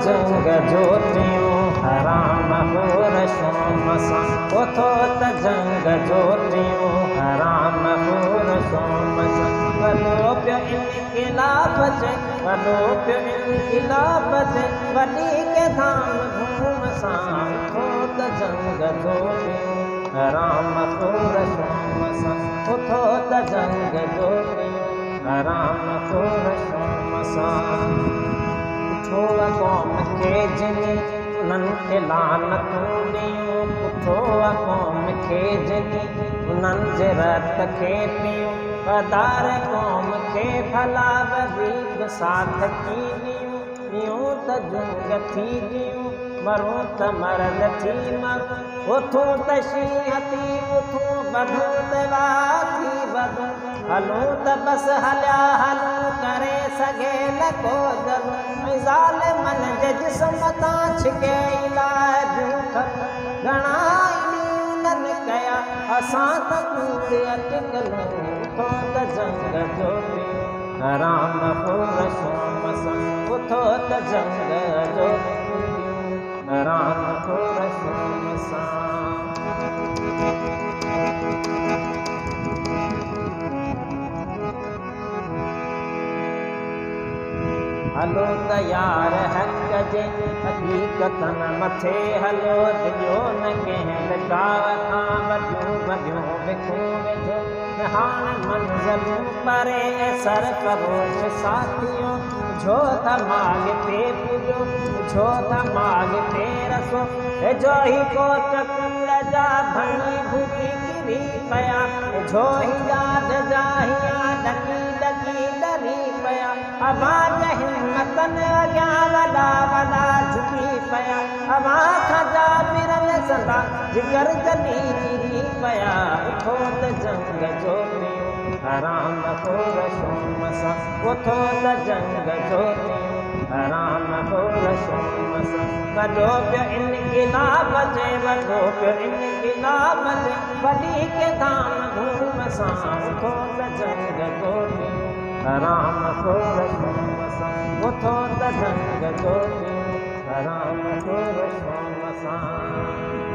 जंग जोटियूं हराम हो रशोम सां उथो त जंग जोटियूं हराम हो रशोम सां वॾो पियो इनक़िलाब जे वॾो पियो इनक़िलाब जे वॾी के धाम धूम सां उथो त जंग जोटियूं हराम हो रशोम सां उथो त जंग जोटियूं हराम हो रशोम सां उठो क़ौम खे जिनी उन्हनि खे लानतूं ॾियूं उठो क़ौम खे जिनी उन्हनि जे रत खे पियूं वधार क़ौम खे भला वधीक साथ की ॾियूं ॾियूं त जुंग थी ॾियूं मरूं त मर्द थी मरूं उथूं त शींहं थी उथूं वधूं त वाह थी वधूं हलूं त बसि हलिया हलूं करे सघे न को ज़रूं ज़ालिमन जे जिस्म तां छिके इलाही ॿियूं घणा उन्हनि कया असां त कूड़ अटकलूं उथो त जंग जोटियूं हराम हो रशोम सां उथो त जंग जोटियूं हराम हो रशोम सां हलो त यार हक़ जे हक़ीक़तन मथे हलो दिलियो न कंहिं लिकाव खां वॾियूं वॾियूं विखूं वेझो हाणे मंज़िलूं परे सरफ़रोश साथियो छो त माॻ ते पुॼो छो त माॻ ते रसो जो ही कोट कुंड जा भणी भुॻी किरी पिया जो ही याद जा हिया ॾकी ॾकी डरी पिया अवां जे हिम्मतनि अॻियां वॾा वॾा झुकी पिया अवां खां जाबिरनि सदा जिगर जॾी किरी पिया उथो त जंग जोटियूं हराम हो रशोम सां उथो त जंग जोटियूं हराम हो रशोम सां वॾो पियो इनक़िलाब जे वॾो पियो इनक़िलाब जे वॾी के धाम धूम सां उथो त जंग जोटियूं हराम हो रशोम सां उथो त जंग जोटियूं हराम हो रशोम सां